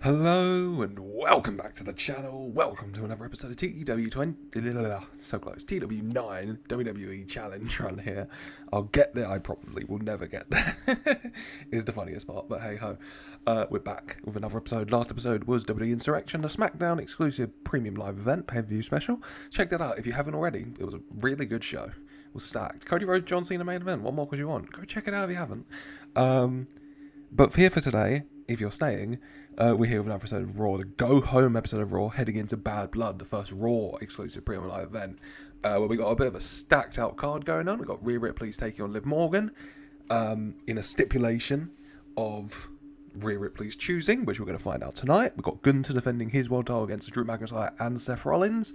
Hello and welcome back to the channel. Welcome to another episode of TEW 20. So close. TEW 9 WWE Challenge Run here. I'll get there. I probably will never get there. Is the funniest part, but hey ho. We're back with another episode. Last episode was WWE Insurrection, a SmackDown exclusive premium live event, pay-per-view special. Check that out if you haven't already. It was a really good show. It was stacked. Cody Rhodes, John Cena main event. What more could you want? Go check it out if you haven't. But here for today, if you're staying, we're here with an episode of Raw, the go-home episode of Raw, heading into Bad Blood, the first Raw exclusive premium live event, where we got a bit of a stacked-out card going on. We got Rhea Ripley's taking on Liv Morgan, in a stipulation of Rhea Ripley's choosing, which we're going to find out tonight. We've got Gunther defending his world title against Drew McIntyre and Seth Rollins.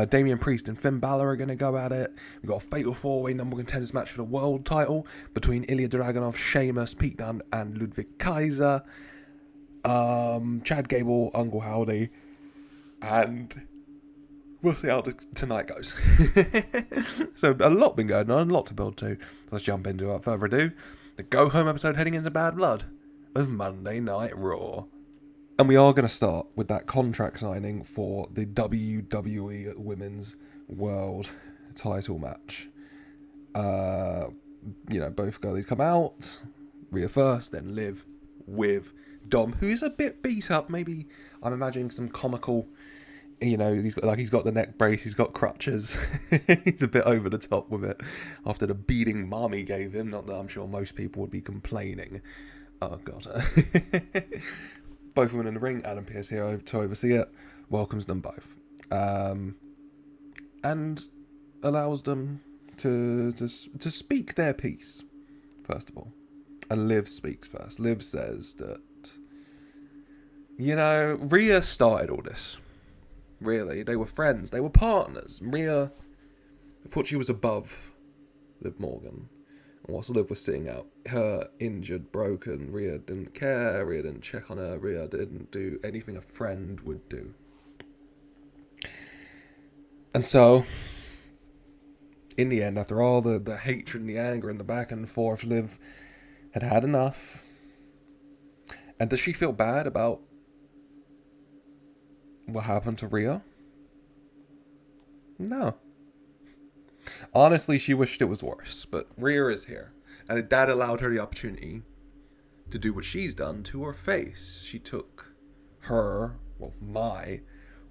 Damian Priest and Finn Balor are going to go at it. We've got a fatal four-way number one contenders match for the world title between Ilja Dragunov, Sheamus, Pete Dunne, and Ludwig Kaiser. Chad Gable, Uncle Howdy, and we'll see how tonight goes. So a lot been going on, a lot to build to. So let's jump into it without further ado. The go-home episode heading into Bad Blood of Monday Night Raw. And we are going to start with that contract signing for the WWE Women's World title match. Both girlies come out. Rhea first, then Liv with Dom, who is a bit beat up. Maybe I'm imagining some comical, he's got the neck brace, he's got crutches. He's a bit over the top with it after the beating Mommy gave him. Not that I'm sure most people would be complaining. Oh, God. Both women in the ring, Adam Pearce here to oversee it, welcomes them both. And allows them to speak their piece, first of all. And Liv speaks first. Liv says that, Rhea started all this. Really, they were friends, they were partners. Rhea thought she was above Liv Morgan. And whilst Liv was sitting out, her injured, broken, Rhea didn't care, Rhea didn't check on her, Rhea didn't do anything a friend would do. And so, in the end, after all the hatred and the anger and the back and forth, Liv had had enough. And does she feel bad about what happened to Rhea? No. Honestly, she wished it was worse, but Rhea is here. And that allowed her the opportunity to do what she's done to her face. She took my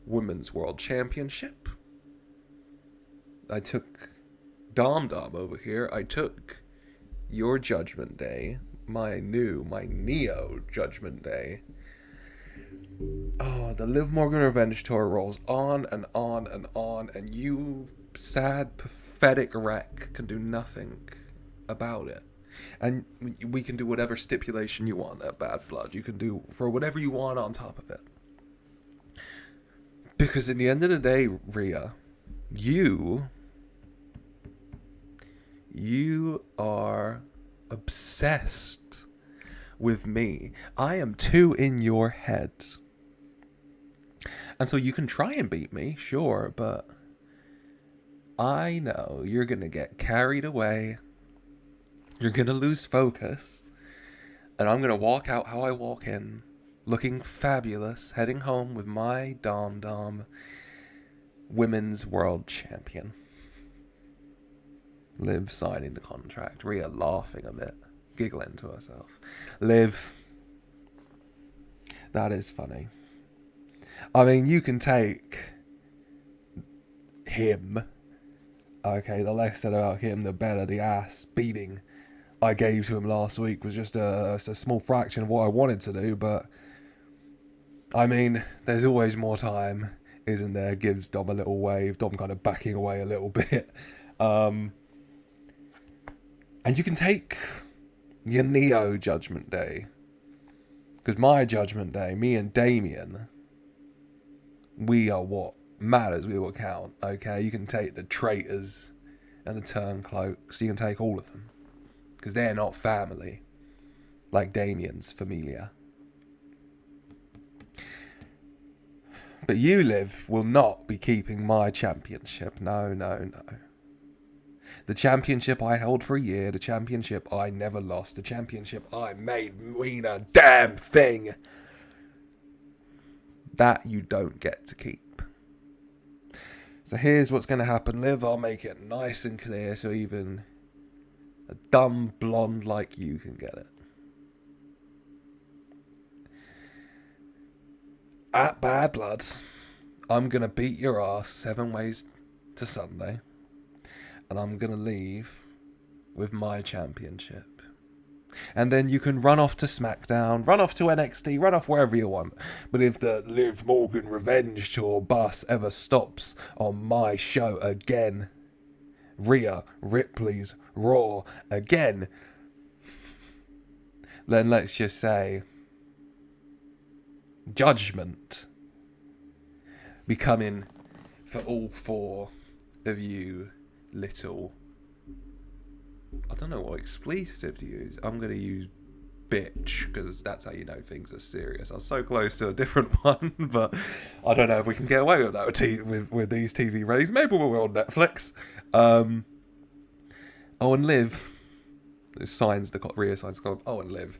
Women's World Championship. I took Dom over here. I took your Judgment Day. My Neo Judgment Day. Oh, the Liv Morgan Revenge Tour rolls on and on and on, and you sad, pathetic wreck can do nothing about it. And we can do whatever stipulation you want at Bad Blood. You can do for whatever you want on top of it. Because in the end of the day, Rhea, you are obsessed with me. I am too in your head. And so you can try and beat me, sure, but I know you're going to get carried away. You're going to lose focus. And I'm going to walk out how I walk in, looking fabulous, heading home with my Dom Women's World Champion. Liv signing the contract. Rhea laughing a bit, giggling to herself. Liv, that is funny. I mean, you can take him. Okay, the less said about him, the better. The ass beating I gave to him last week was just a small fraction of what I wanted to do, but I mean, there's always more time, isn't there? Gives Dom a little wave, Dom kind of backing away a little bit. And you can take your Neo Judgment Day. Because my Judgment Day, me and Damien, we are what matters, we will count, okay? You can take the traitors and the turncloaks, you can take all of them. Because they're not family, like Damien's familia. But you, Liv, will not be keeping my championship. No. The championship I held for a year, the championship I never lost, the championship I made mean a damn thing. That you don't get to keep. So here's what's going to happen, Liv. I'll make it nice and clear so even a dumb blonde like you can get it. At Bad Blood, I'm going to beat your ass 7 ways to Sunday. And I'm going to leave with my championship. And then you can run off to SmackDown, run off to NXT, run off wherever you want. But if the Liv Morgan Revenge Tour bus ever stops on my show again, Rhea Ripley's Raw again, then let's just say judgment be coming for all 4 of you little... I don't know what expletive to use. I'm going to use bitch, because that's how you know things are serious. I was so close to a different one, but I don't know if we can get away with that with these TV ratings. Maybe we'll on Netflix. And Liv signs the Rhea signs the contract. And Liv,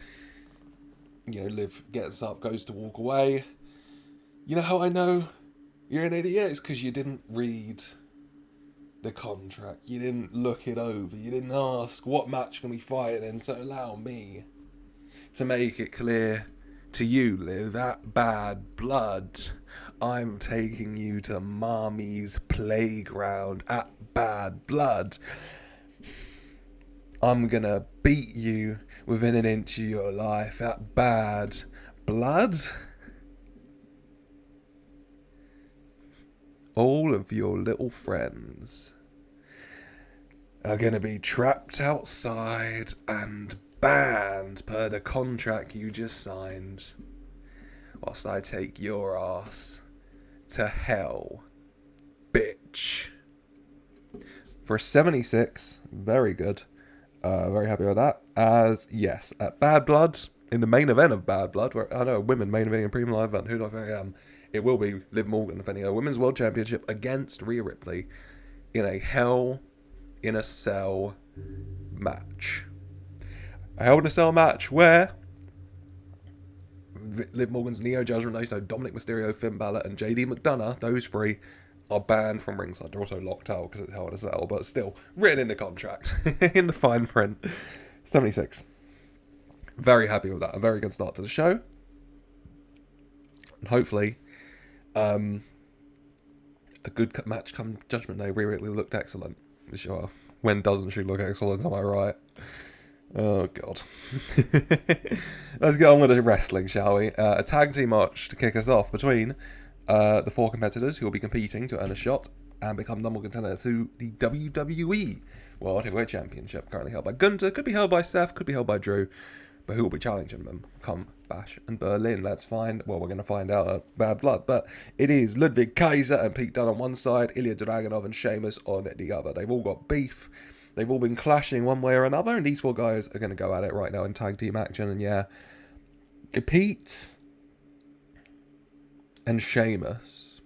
Liv gets up, goes to walk away. You know how I know you're an idiot? It's because you didn't read the contract. You didn't look it over. You didn't ask what match can we fight in. So allow me to make it clear to you, Liv, at Bad Blood, I'm taking you to Mommy's playground at Bad Blood. I'm gonna beat you within an inch of your life at Bad Blood. All of your little friends are going to be trapped outside and banned per the contract you just signed, whilst I take your ass to hell, bitch. For 76, very good. Very happy with that. As, yes, at Bad Blood, in the main event of Bad Blood, where I know women main eventing a premium live event, who do I think I am? It will be Liv Morgan defending her Women's World Championship against Rhea Ripley in a Hell in a Cell match. A Hell in a Cell match where Liv Morgan's Neo Judgment, so Dominic Mysterio, Finn Balor, and JD McDonough, those 3 are banned from ringside. They're also locked out because it's Hell in a Cell, but still written in the contract, in the fine print. 76. Very happy with that. A very good start to the show. And hopefully, a good match come Judgment Day. Rhea Ripley looked excellent. Sure. When doesn't she look excellent? Am I right? Oh, God. Let's get on with the wrestling, shall we? A tag team match to kick us off between the 4 competitors who will be competing to earn a shot and become number 1 contender to the WWE World Heavyweight Championship, currently held by Gunther. Could be held by Seth, could be held by Drew. But who will be challenging them come Bash and Berlin? We're going to find out at Bad Blood. But it is Ludwig Kaiser and Pete Dunne on one side, Ilja Dragunov and Sheamus on the other. They've all got beef. They've all been clashing one way or another. And these 4 guys are going to go at it right now in tag team action. And yeah, Pete and Sheamus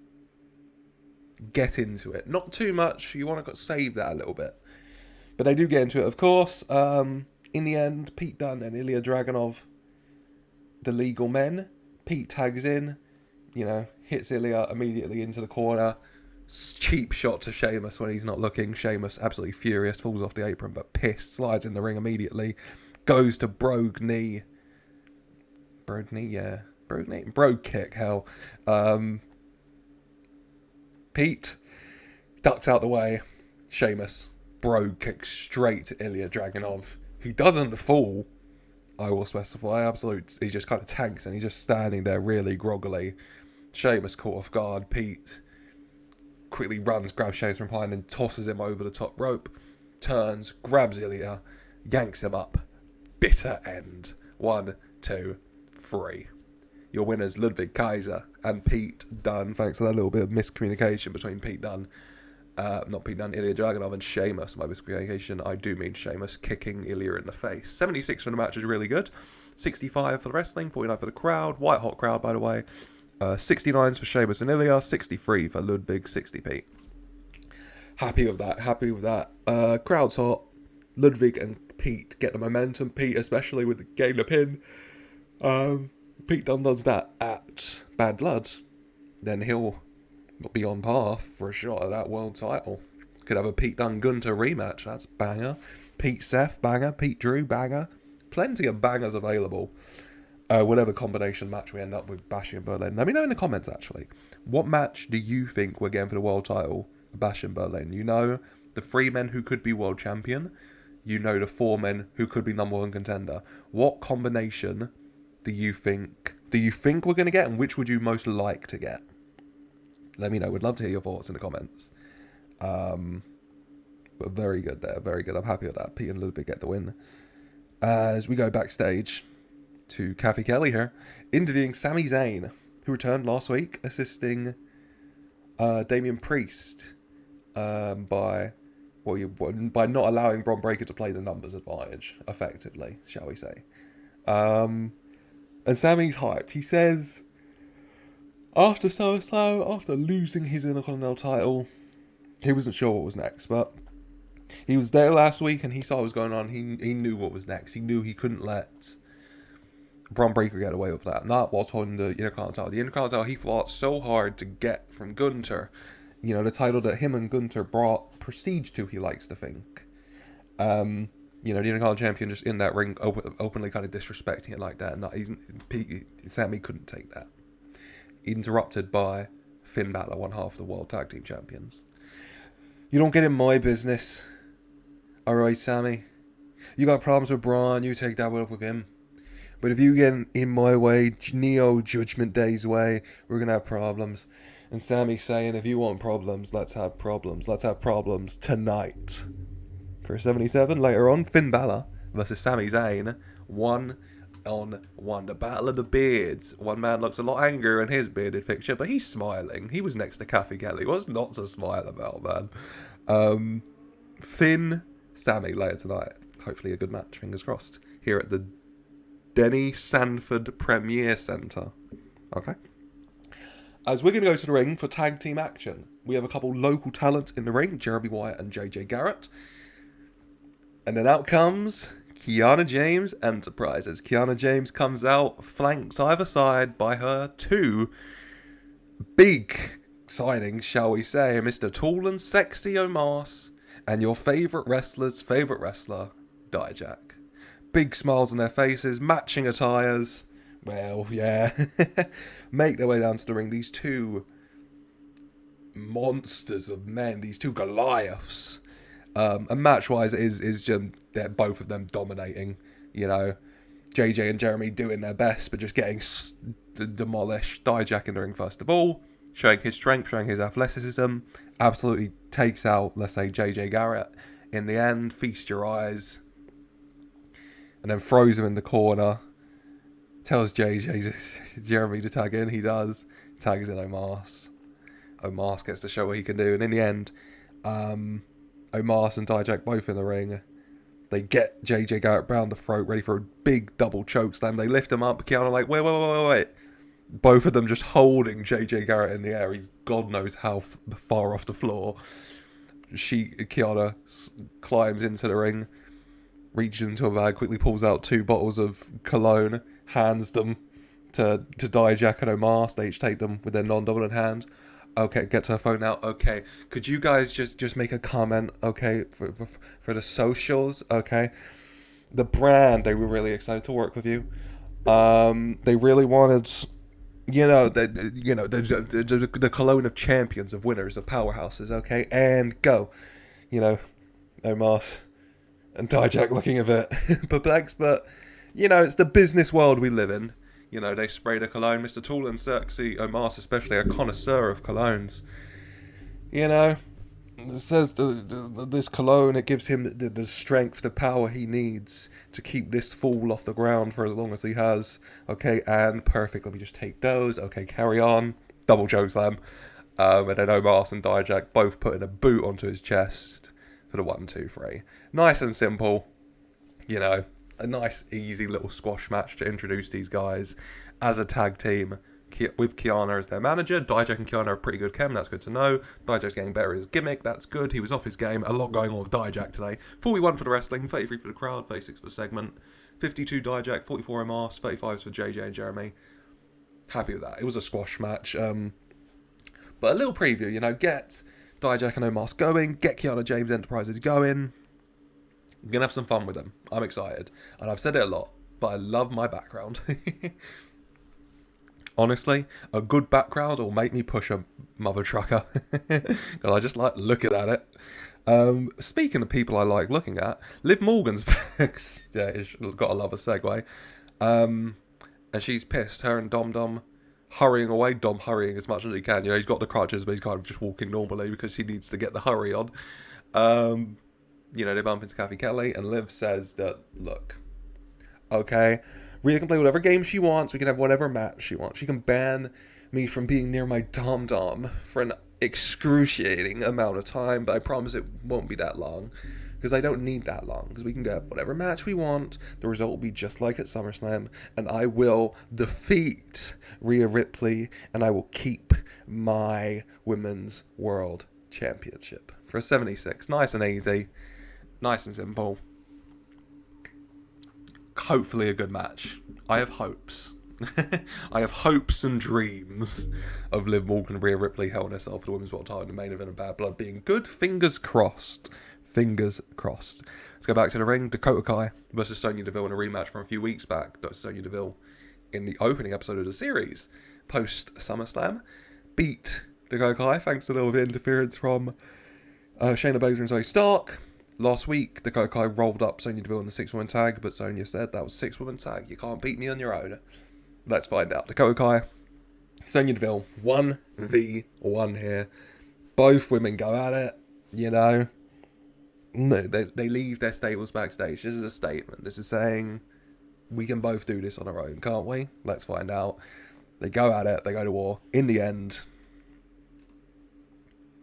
get into it. Not too much. You want to save that a little bit. But they do get into it, of course. In the end, Pete Dunne and Ilja Dragunov, the legal men. Pete tags in, hits Ilja immediately into the corner. Cheap shot to Sheamus when he's not looking. Sheamus absolutely furious, falls off the apron, but pissed, slides in the ring immediately. Goes to Brogue knee. Brogue knee, yeah. Brogue kick, hell. Pete ducks out the way. Sheamus, Brogue kick straight to Ilja Dragunov. He doesn't fall, I will specify. He just kind of tanks and he's just standing there really groggily. Sheamus caught off guard. Pete quickly runs, grabs Sheamus from behind and tosses him over the top rope. Turns, grabs Ilja, yanks him up. Bitter end. 1, 2, 3. Your winners, Ludwig Kaiser and Pete Dunne. Thanks to that little bit of miscommunication between Ilja Dragunov and Sheamus. My miscommunication, I do mean Sheamus kicking Ilja in the face. 76 for the match is really good. 65 for the wrestling, 49 for the crowd. White hot crowd, by the way. 69s for Sheamus and Ilja. 63 for Ludwig, 60 Pete. Happy with that. Crowd's hot. Ludwig and Pete get the momentum. Pete especially with the gain the pin. Pete Dunne does that at Bad Blood. then he'll be on path for a shot at that world title. Could have a Pete Dunne Gunter rematch. That's banger. Pete Seth, banger. Pete Drew, banger. Plenty of bangers available. Whatever combination match we end up with Bash in Berlin. Let me know in the comments, actually. What match do you think we're getting for the world title? Bash in Berlin. You know the 3 men who could be world champion. You know the 4 men who could be number 1 contender. What combination do you think we're going to get, and which would you most like to get? Let me know. We'd love to hear your thoughts in the comments. But very good there. Very good. I'm happy with that. Pete and Ludwig get the win. As we go backstage to Kathy Kelly here, interviewing Sami Zayn, who returned last week, assisting Damian Priest by not allowing Bron Breakker to play the numbers advantage, effectively, shall we say. And Sami's hyped. He says, after SummerSlam, after losing his Intercontinental title, he wasn't sure what was next, but he was there last week and he saw what was going on. He knew what was next. He knew he couldn't let Bron Breakker get away with that. Not whilst holding the Intercontinental. The Intercontinental he fought so hard to get from Gunter. You know, the title that him and Gunter brought prestige to, he likes to think. The Intercontinental champion just in that ring openly kind of disrespecting it like that. Sami couldn't take that. Interrupted by Finn Balor, one half of the World Tag Team Champions. You don't get in my business. Alright, Sami. You got problems with Braun, you take that up with him. But if you get in my way, Neo Judgment Day's way, we're going to have problems. And Sami's saying, if you want problems, let's have problems. Let's have problems tonight. For 77, later on, Finn Balor versus Sami Zayn. 1-on-1. The Battle of the Beards. One man looks a lot angrier in his bearded picture, but he's smiling. He was next to Kathy Kelly. What's not to smile about, man? Finn, Sami later tonight. Hopefully a good match, fingers crossed. Here at the Denny Sanford Premier Centre. Okay. As we're going to go to the ring for tag team action, we have a couple local talent in the ring, Jeremy Wyatt and JJ Garrett. And then out comes Kiana James Enterprises. Kiana James comes out, flanked either side by her 2 big signings, shall we say, Mr. Tall and Sexy Omos and your favourite wrestler's favourite wrestler, Dijak. Big smiles on their faces, matching attires. Well, yeah. Make their way down to the ring. These 2 monsters of men, these 2 Goliaths. And match-wise, is just they're both of them dominating. You know, JJ and Jeremy doing their best, but just getting demolished. Dijak in the ring first of all, showing his strength, showing his athleticism. Absolutely takes out, let's say, JJ Garrett. In the end, feast your eyes. And then throws him in the corner. Tells Jeremy to tag in. He does. Tags in Omos. Omos gets to show what he can do. And in the end, Omos and Dijak both in the ring. They get JJ Garrett round the throat, ready for a big double choke slam. They lift him up. Kiana like, wait. Both of them just holding JJ Garrett in the air. He's God knows how far off the floor. Kiana climbs into the ring. Reaches into a bag, quickly pulls out 2 bottles of cologne, hands them to Dijak and Omos. They each take them with their non-dominant hand. Okay, get to her phone now. Okay, could you guys just make a comment? Okay, for the socials. Okay, the brand, they were really excited to work with you. They really wanted, the cologne of champions, of winners, of powerhouses. Okay, and go. Omos and Dijak looking a bit perplexed, but, it's the business world we live in. They sprayed a cologne. Mr. Tall and Sexy Omos, especially a connoisseur of colognes. It says this cologne, it gives him the strength, the power he needs to keep this fool off the ground for as long as he has. Okay, and perfect. Let me just take those. Okay, carry on. Double choke slam. And then Omos and Dijak both putting a boot onto his chest for the 1, 2, 3. Nice and simple. A nice, easy little squash match to introduce these guys as a tag team with Kiana as their manager. Dijak and Kiana are pretty good chem, that's good to know. Dijak's getting better at his gimmick, that's good. He was off his game. A lot going on with Dijak today. 41 for the wrestling, 33 for the crowd, 36 for the segment. 52 Dijak, 44 Omos, 35 for JJ and Jeremy. Happy with that. It was a squash match. But a little preview, you know, get Dijak and Omos going, get Kiana James Enterprises going. I'm going to have some fun with them. I'm excited. And I've said it a lot, but I love my background. Honestly, a good background will make me push a mother trucker. Because I just like looking at it. Speaking of people I like looking at, Liv Morgan's got to love a segue. And she's pissed. Her and Dom hurrying away. Dom hurrying as much as he can. You know, he's got the crutches, but he's kind of just walking normally because he needs to get the hurry on. You know, they bump into Kathy Kelly, and Liv says that, look, okay, Rhea can play whatever game she wants. We can have whatever match she wants. She can ban me from being near my dom for an excruciating amount of time, but I promise it won't be that long. Because I don't need that long. Because we can have whatever match we want. The result will be just like at SummerSlam. And I will defeat Rhea Ripley. And I will keep my Women's World Championship. For a 76. Nice and easy. Nice and simple. Hopefully a good match. I have hopes. I have hopes and dreams of Liv Morgan and Rhea Ripley holding herself for the Women's World title in the main event of Bad Blood being good. Fingers crossed. Fingers crossed. Let's go back to the ring. Dakota Kai versus Sonya Deville in a rematch from a few weeks back. That's Sonya Deville in the opening episode of the series. Post SummerSlam. Beat Dakota Kai thanks to a little bit of interference from Shayna Baszler and Zoe Stark. Last week, Dakota Kai rolled up Sonya Deville in the 6-woman tag, but Sonya said that was 6-woman tag. You can't beat me on your own. Let's find out. Dakota Kai, Sonya Deville, 1v1 here. Both women go at it, you know. No, they leave their stables backstage. This is a statement. This is saying we can both do this on our own, can't we? Let's find out. They go at it. They go to war. In the end,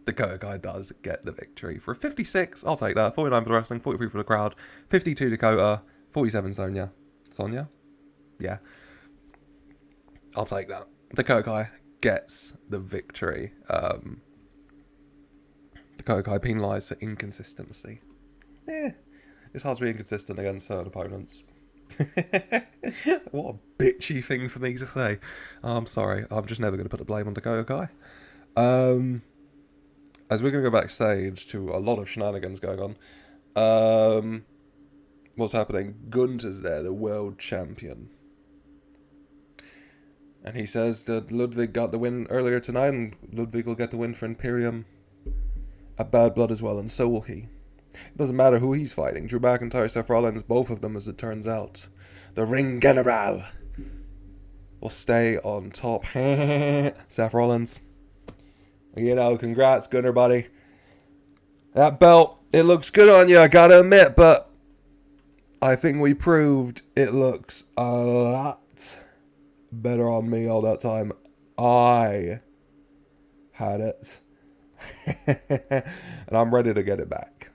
Dakota Kai does get the victory. For a 56, I'll take that. 49 for the wrestling, 43 for the crowd. 52 Dakota, 47 Sonya. Sonya? Yeah. I'll take that. Dakota Kai gets the victory. Dakota Kai penalised for inconsistency. Yeah, it's hard to be inconsistent against certain opponents. What a bitchy thing for me to say. I'm sorry, I'm just never going to put the blame on Dakota Kai. As we're going to go backstage to a lot of shenanigans going on. What's happening? Gunther's there, the world champion. And he says that Ludwig got the win earlier tonight, and Ludwig will get the win for Imperium at Bad Blood as well, and so will he. It doesn't matter who he's fighting. Drew McIntyre, Seth Rollins, both of them, as it turns out. The Ring General will stay on top. Seth Rollins. You know, congrats, Gunner, buddy. That belt, it looks good on you, I gotta admit, but I think we proved it looks a lot better on me all that time. I had it. And I'm ready to get it back.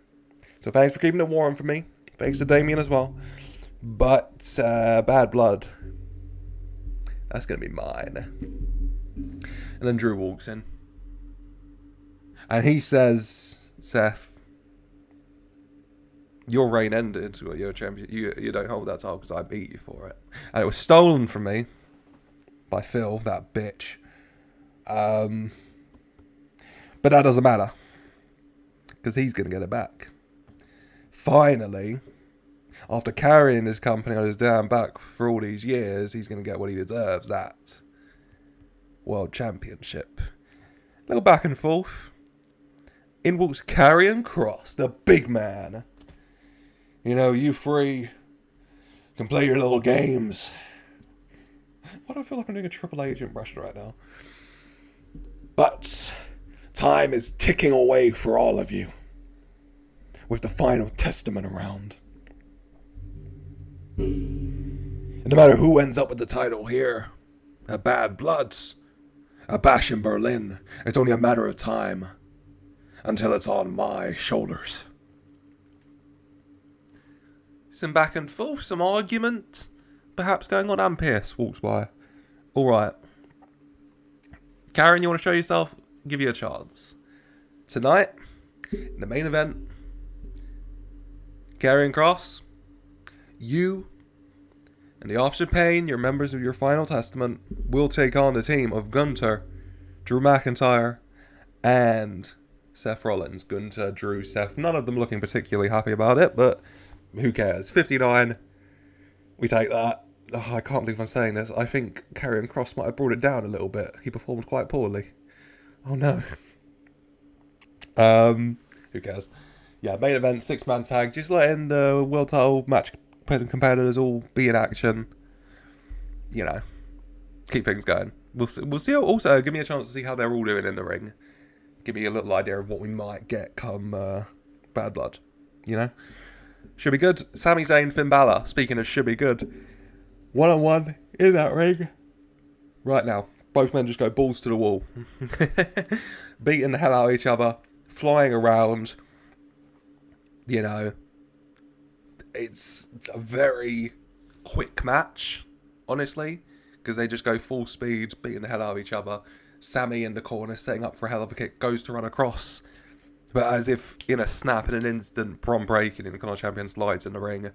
So thanks for keeping it warm for me. Thanks to Damien as well. But Bad Blood, that's going to be mine. And then Drew walks in. And he says, Seth, your reign ended. You're a champion. You don't hold that title because I beat you for it. And it was stolen from me by Phil, that bitch. But that doesn't matter. Because he's going to get it back. Finally, after carrying this company on his damn back for all these years, he's going to get what he deserves. That World Championship. A little back and forth. In walks Karrion Kross, the big man. You know, you three can play your little games. Why do I feel like I'm doing a Triple H impression right now? But time is ticking away for all of you. With the final testament around. And no matter who ends up with the title here, a Bad Bloods, a Bash in Berlin, it's only a matter of time until it's on my shoulders. Some back and forth, some argument, perhaps going on. And Pierce walks by. Alright. Karen, you want to show yourself? Give you a chance. Tonight, in the main event, Karrion Kross, you and the Authors of Pain, your members of your final testament, will take on the team of Gunther, Drew McIntyre, and Seth Rollins, Gunther, Drew, Seth. None of them looking particularly happy about it, but who cares? 59, we take that. Oh, I can't believe I'm saying this. I think Karrion Kross might have brought it down a little bit. He performed quite poorly. Oh no. Who cares? Yeah, main event, 6-man tag. Just letting the world title match competitors all be in action. You know, keep things going. We'll see. Also, give me a chance to see how they're all doing in the ring. Give me a little idea of what we might get come Bad Blood. You know, should be good. Sami Zayn, Finn Balor. Speaking of should be good, 1-on-1 in that ring right now. Both men just go balls to the wall, beating the hell out of each other, flying around. You know, it's a very quick match, honestly, because they just go full speed, beating the hell out of each other. Sammy in the corner, setting up for a hell of a kick, goes to run across, but as if in a snap, in an instant, Bron Breakker, the Intercontinental Champion, slides in the ring,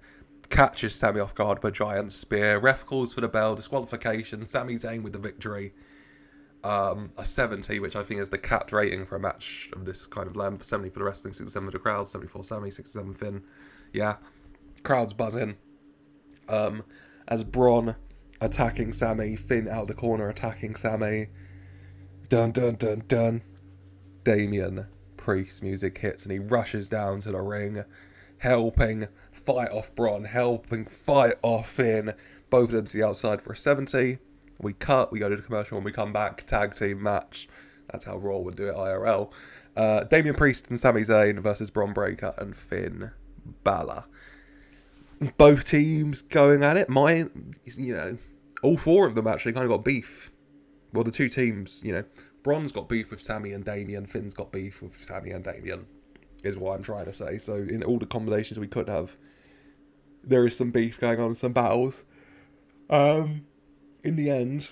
catches Sammy off guard by a giant spear. Ref calls for the bell, disqualification. Sami Zayn with the victory. A 70, which I think is the capped rating for a match of this kind of length. 70 for the wrestling, 67 for the crowd, 74 Sammy, 67 Finn. Yeah, crowd's buzzing. As Bron attacking Sammy, Finn out of the corner attacking Sammy. Dun dun dun dun. Damian Priest music hits and he rushes down to the ring, helping fight off Bron, helping fight off Finn. Both of them to the outside for a 70. We cut, we go to the commercial, and we come back, tag team match. That's how Raw would do it, IRL. Damian Priest and Sami Zayn versus Bron Breakker and Finn Balor. Both teams going at it. All four of them actually kind of got beef. Well, the two teams, Bron's got beef with Sami and Damian, Finn's got beef with Sami and Damian, is what I'm trying to say. So in all the combinations we could have, there is some beef going on, some battles. In the end,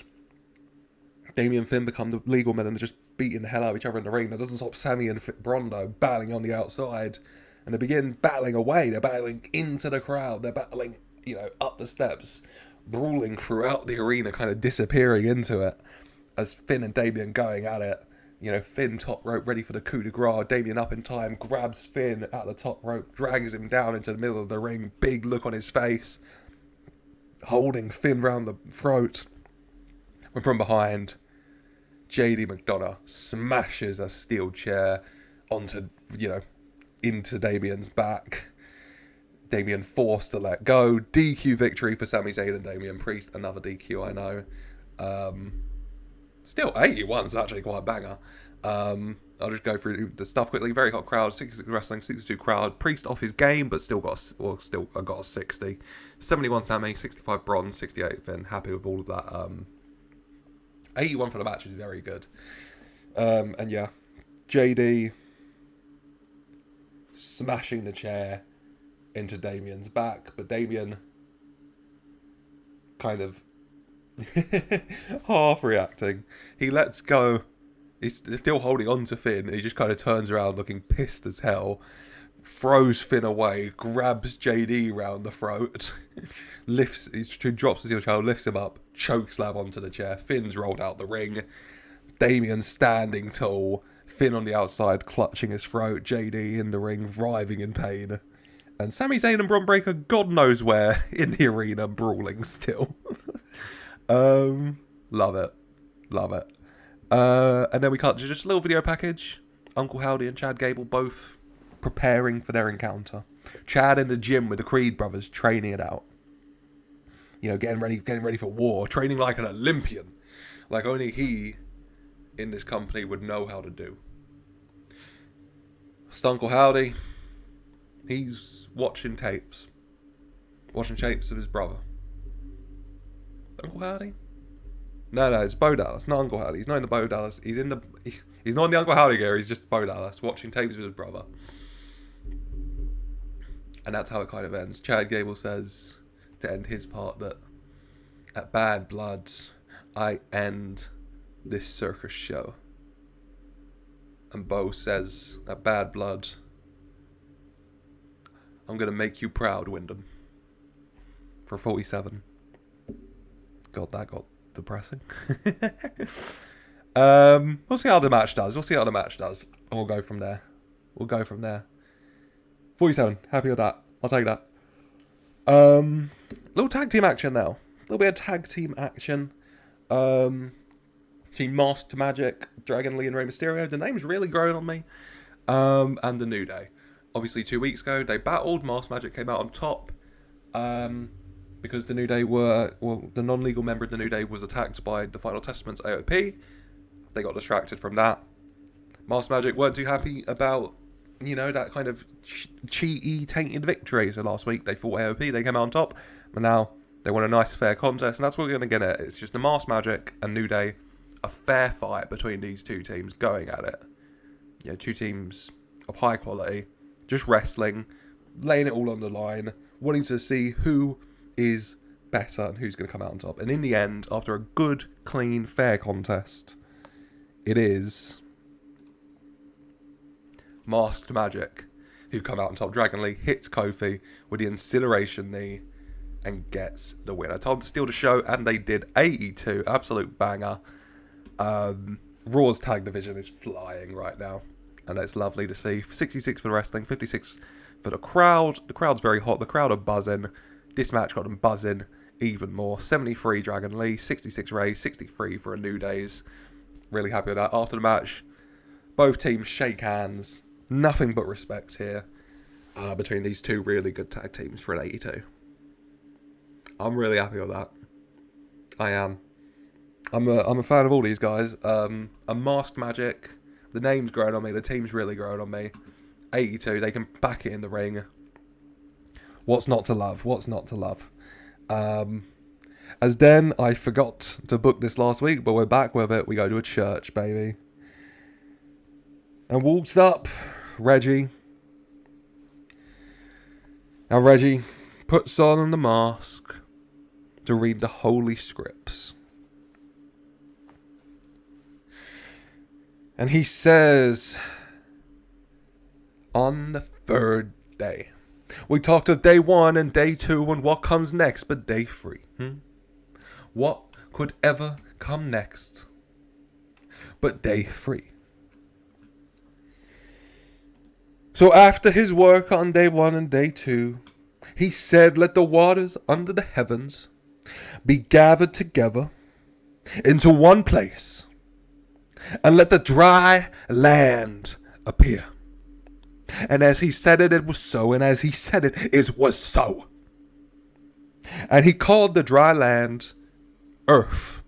Damian and Finn become the legal men and they're just beating the hell out of each other in the ring. That doesn't stop Sami and Bron, though, battling on the outside. And they begin battling away. They're battling into the crowd. They're battling, up the steps, brawling throughout the arena, kind of disappearing into it. As Finn and Damian going at it. Finn top rope, ready for the coup de grace. Damian up in time, grabs Finn at the top rope, drags him down into the middle of the ring. Big look on his face. Holding Finn round the throat. And from behind, JD McDonough smashes a steel chair onto, into Damian's back. Damian forced to let go. DQ victory for Sami Zayn and Damian Priest. Another DQ, I know. Still, 81 is actually quite a banger. I'll just go through the stuff quickly. Very hot crowd, 66 wrestling, 62 crowd. Priest off his game, but still got a 60. 71 Sammy, 65 Bron, 68 Finn. Happy with all of that. 81 for the match is very good. And yeah, JD smashing the chair into Damian's back, but Damian kind of half reacting. He lets go. He's still holding on to Finn, and he just kind of turns around looking pissed as hell, throws Finn away, grabs JD round the throat, drops the steel chair, lifts him up, chokeslam onto the chair. Finn's rolled out the ring. Damian standing tall, Finn on the outside clutching his throat, JD in the ring writhing in pain, and Sami Zayn and Bron Breakker God knows where in the arena brawling still. Love it. And then we cut to just a little video package. Uncle Howdy and Chad Gable both preparing for their encounter. Chad in the gym with the Creed brothers training it out. Getting ready for war. Training like an Olympian. Like only he in this company would know how to do. Uncle Howdy, he's watching tapes. Watching tapes of his brother. Uncle Howdy? No, it's Bo Dallas, not Uncle Howdy. He's not in the Bo Dallas. He's not in the Uncle Howdy gear. He's just Bo Dallas watching tapes with his brother. And that's how it kind of ends. Chad Gable says, to end his part, that at Bad Blood, I end this circus show. And Bo says, at Bad Blood, I'm going to make you proud, Wyndham. For 47. God, that got depressing. We'll see how the match does. And we'll go from there. 47. Happy with that. I'll take that. Little tag team action now. A little bit of tag team action. Team Masked Magic, Dragon Lee and Rey Mysterio. The name's really growing on me. And the New Day. Obviously 2 weeks ago, they battled. Masked Magic came out on top. Because the New Day the non-legal member of the New Day was attacked by the Final Testament's AOP. They got distracted from that. Masked Magic weren't too happy about, that kind of cheaty, tainted victory. So last week they fought AOP, they came out on top. But now they want a nice, fair contest. And that's what we're going to get at. It's just the Masked Magic and New Day. A fair fight between these two teams going at it. Two teams of high quality. Just wrestling. Laying it all on the line. Wanting to see who is better and who's going to come out on top. And in the end, after a good, clean, fair contest, it is Masked Magic who come out on top. Dragon Lee hits Kofi with the incineration knee and gets the win. I told them to steal the show, and they did. 82, absolute banger. Raw's tag division is flying right now, and it's lovely to see. 66 for the wrestling, 56 for the crowd. The crowd's very hot. The crowd are buzzing. This match got them buzzing even more. 73 Dragon Lee, 66 Rey, 63 for a New Days. Really happy with that. After the match, both teams shake hands. Nothing but respect here between these two really good tag teams for an 82. I'm really happy with that. I am. I'm a fan of all these guys. A Masked Magic. The name's growing on me. The team's really growing on me. 82. They can back it in the ring. What's not to love? As then, I forgot to book this last week, but we're back with it. We go to a church, baby. And walks up Reggie. Now Reggie puts on the mask to read the holy scripts. And he says, on the third day. We talked of day 1 and day 2 and what comes next, but day 3. What could ever come next but day 3? So after his work on day 1 and day 2, he said, let the waters under the heavens be gathered together into one place, and let the dry land appear. And as he said it, it was so. And as he said it, it was so. And he called the dry land earth.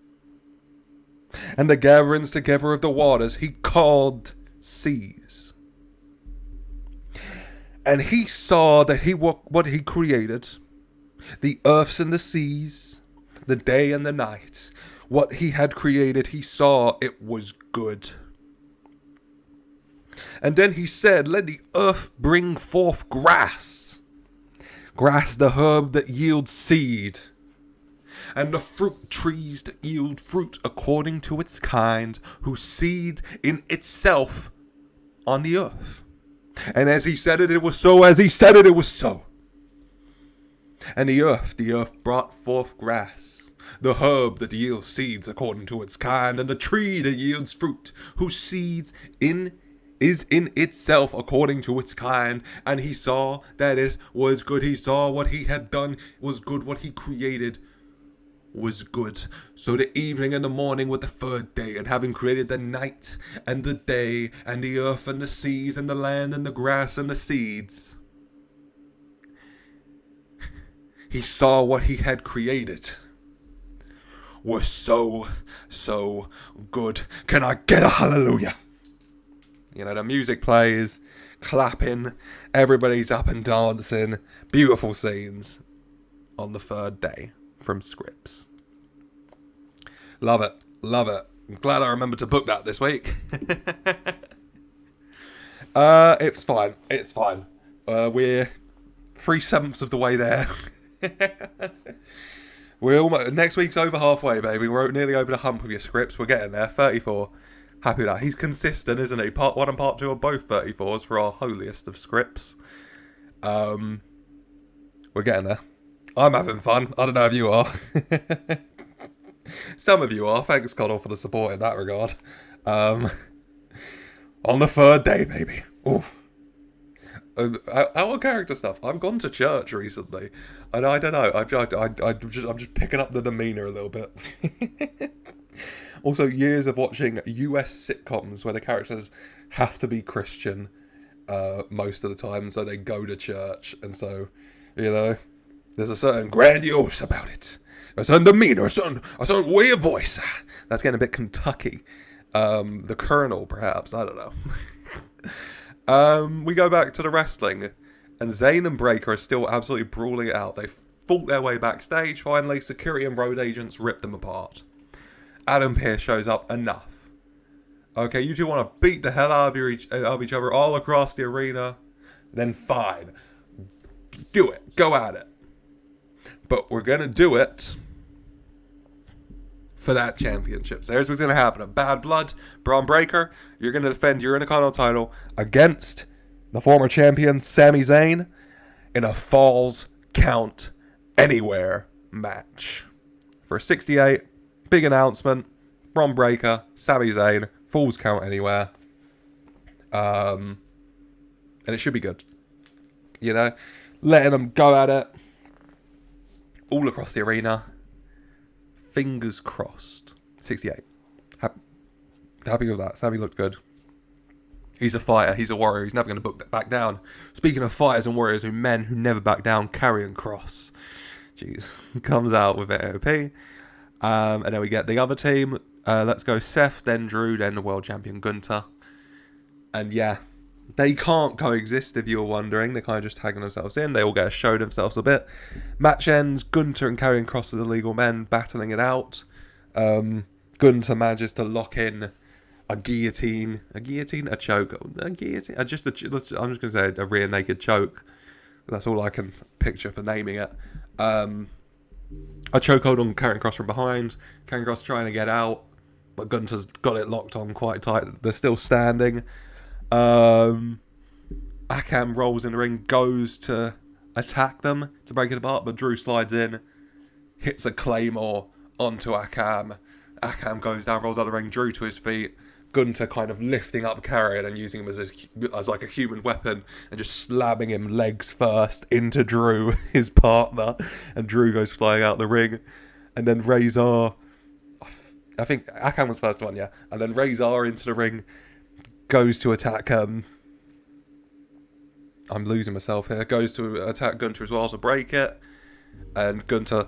And the gatherings together of the waters he called seas. And he saw that what he created, the earths and the seas, the day and the night, what he had created, he saw it was good. And then he said, let the earth bring forth grass. Grass, the herb that yields seed. And the fruit trees that yield fruit according to its kind, whose seed in itself on the earth. And as he said it, it was so. As he said it, it was so. And the earth brought forth grass, the herb that yields seeds according to its kind, and the tree that yields fruit, whose seeds is in itself according to its kind. And he saw that it was good. He saw what he had done was good. What he created was good. So the evening and the morning were the third day, and having created the night and the day, and the earth and the seas and the land and the grass and the seeds, he saw what he had created was so good. Can I get a hallelujah? You know, the music plays, clapping, everybody's up and dancing, beautiful scenes on the third day from Scripps. Love it. I'm glad I remembered to book that this week. It's fine. We're 3/7 of the way there. We're almost, next week's over halfway, baby. We're nearly over the hump with your Scripps. We're getting there. 34. Happy with that. He's consistent, isn't he? Part 1 and Part 2 are both 34s for our holiest of Scripps. We're getting there. I'm having fun. I don't know if you are. Some of you are. Thanks, Connell, for the support in that regard. On the third day, baby. Ooh. Our character stuff. I've gone to church recently, and I don't know. I'm just picking up the demeanor a little bit. Also, years of watching US sitcoms where the characters have to be Christian most of the time, so they go to church, and so, you know, there's a certain grandiose about it, a certain demeanor, a certain way of voice. That's getting a bit Kentucky. The Colonel, perhaps, I don't know. We go back to the wrestling, and Zayn and Breaker are still absolutely brawling it out. They fought their way backstage. Finally, security and road agents rip them apart. Adam Pearce shows up. Enough. Okay, you two want to beat the hell out of each other all across the arena? Then fine. Do it. Go at it. But we're going to do it for that championship. So here's what's going to happen. Bad Blood, Braun Breaker, you're going to defend your Intercontinental title against the former champion, Sami Zayn, in a Falls Count Anywhere match. For a 68, big announcement, Braun Breaker, Sami Zayn, Falls Count Anywhere. And it should be good. You know, letting them go at it all across the arena. Fingers crossed. 68. Happy with that. Sammy looked good. He's a fighter. He's a warrior. He's never going to back down. Speaking of fighters and warriors and men who never back down, Karrion Kross. Jeez. Comes out with AOP. And then we get the other team. Let's go Seth, then Drew, then the world champion Gunther. And yeah, they can't coexist if you're wondering. They're kind of just tagging themselves in. They all get to show themselves a bit. Match ends. Gunther and Karrion Kross are the legal men battling it out. Gunther manages to lock in a guillotine. A choke. I'm just going to say a rear naked choke. That's all I can picture for naming it. A chokehold on Karrion Kross from behind. Karrion Kross trying to get out, but Gunther's got it locked on quite tight. They're still standing. Akam rolls in the ring, goes to attack them to break it apart, but Drew slides in, hits a claymore onto Akam. Akam goes down, rolls out the ring, Drew to his feet. Gunther kind of lifting up Karrion and using him as like a human weapon and just slamming him legs first into Drew, his partner, and Drew goes flying out the ring. And then Razor, I think Akam was the first one, yeah. And then Razor into the ring, goes to attack I'm losing myself here. Goes to attack Gunther as well to break it, and Gunther,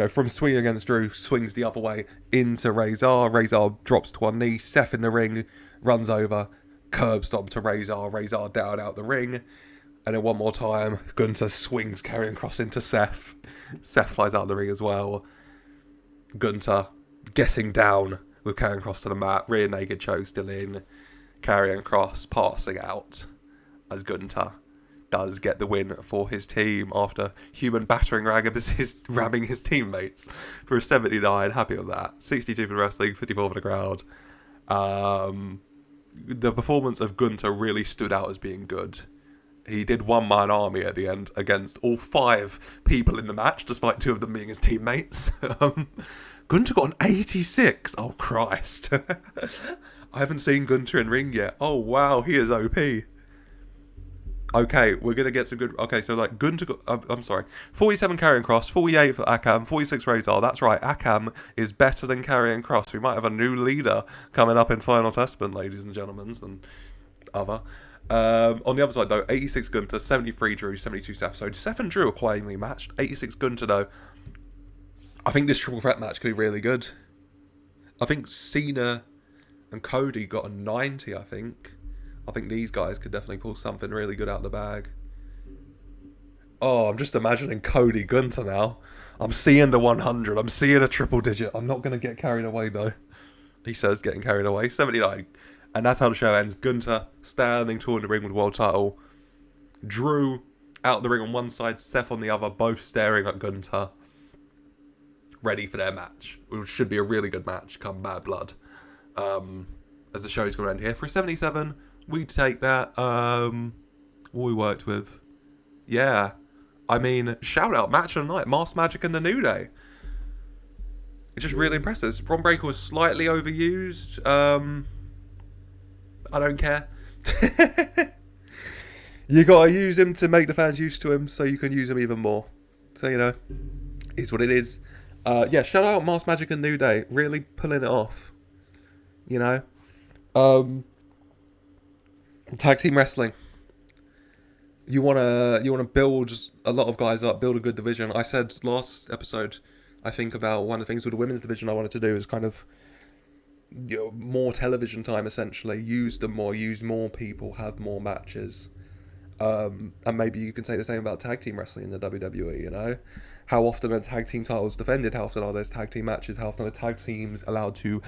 from swinging against Drew, swings the other way into Razor. Razor drops to one knee. Seth in the ring, runs over, curb stomp to Razor. Razor down out the ring, and then one more time, Gunther swings Karrion Kross into Seth. Seth flies out the ring as well. Gunther getting down with Karrion Kross to the mat, rear naked choke still in. Karrion Kross passing out as Gunther does get the win for his team after human battering ram ramming his teammates for a 79. Happy with that. 62 for the wrestling, 54 for the crowd. The performance of Gunther really stood out as being good. He did one-man army at the end against all 5 people in the match, despite 2 of them being his teammates. Gunther got an 86. Oh, Christ. I haven't seen Gunther in ring yet. Oh, wow. He is OP. Okay, we're going to get some good... Okay, so like Gunther got... I'm sorry. 47 Karrion Kross, 48 for Akam, 46 Razor. That's right. Akam is better than Karrion Kross. We might have a new leader coming up in Final Testament, ladies and gentlemen, and other. On the other side, though, 86 Gunther, 73 Drew, 72 Seth. So Seth and Drew are quite evenly matched. 86 Gunther, though. I think this triple threat match could be really good. I think Cena and Cody got a 90, I think. I think these guys could definitely pull something really good out of the bag. Oh, I'm just imagining Cody Gunther now. I'm seeing the 100. I'm seeing a triple digit. I'm not going to get carried away, though. He says getting carried away. 79. And that's how the show ends. Gunther standing tall in the ring with the world title. Drew out the ring on one side, Seth on the other, both staring at Gunther. Ready for their match, which should be a really good match come Bad Blood. As the show's going to end here. For a 77, we take that. What we worked with. Yeah. I mean, shout out match of the night. Masked Magic and the New Day. it's just really impressive. Braun Breaker was slightly overused. I don't care. You gotta use him to make the fans used to him, so you can use him even more. So, you know, is what it is. Yeah, shout out Masked Magic and New Day, really pulling it off. You know, tag team wrestling. You wanna build a lot of guys up, build a good division. I said last episode, I think, about one of the things with the women's division I wanted to do is kind of, you know, more television time, essentially. Use them more, use more people, have more matches. And maybe you can say the same about tag team wrestling in the WWE, you know? How often are tag team titles defended? How often are those tag team matches? How often are tag teams allowed to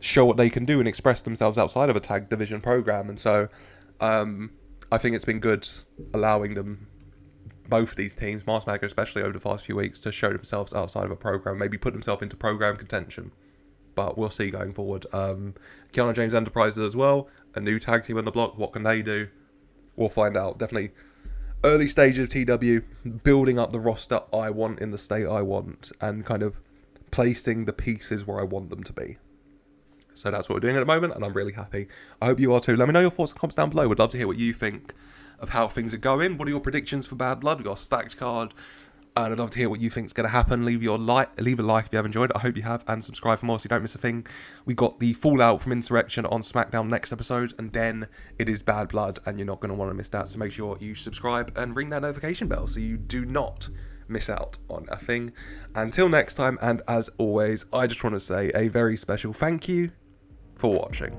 show what they can do and express themselves outside of a tag division program? And so, I think it's been good allowing them, both of these teams, Masked Magic especially over the past few weeks, to show themselves outside of a program, maybe put themselves into program contention. But we'll see going forward. Kiana James Enterprises as well, a new tag team on the block. What can they do? We'll find out. Definitely early stage of TW, building up the roster I want in the state I want, and kind of placing the pieces where I want them to be. So that's what we're doing at the moment, and I'm really happy. I hope you are too. Let me know your thoughts and comments down below. Would love to hear what you think of how things are going. What are your predictions for Bad Blood? We've got a stacked card, and I'd love to hear what you think is going to happen. Leave a like if you have enjoyed it. I hope you have, and subscribe for more so you don't miss a thing. We got the fallout from Insurrection on SmackDown next episode, and then it is Bad Blood, and you're not going to want to miss that. So make sure you subscribe and ring that notification bell so you do not miss out on a thing. Until next time, and as always, I just want to say a very special thank you for watching.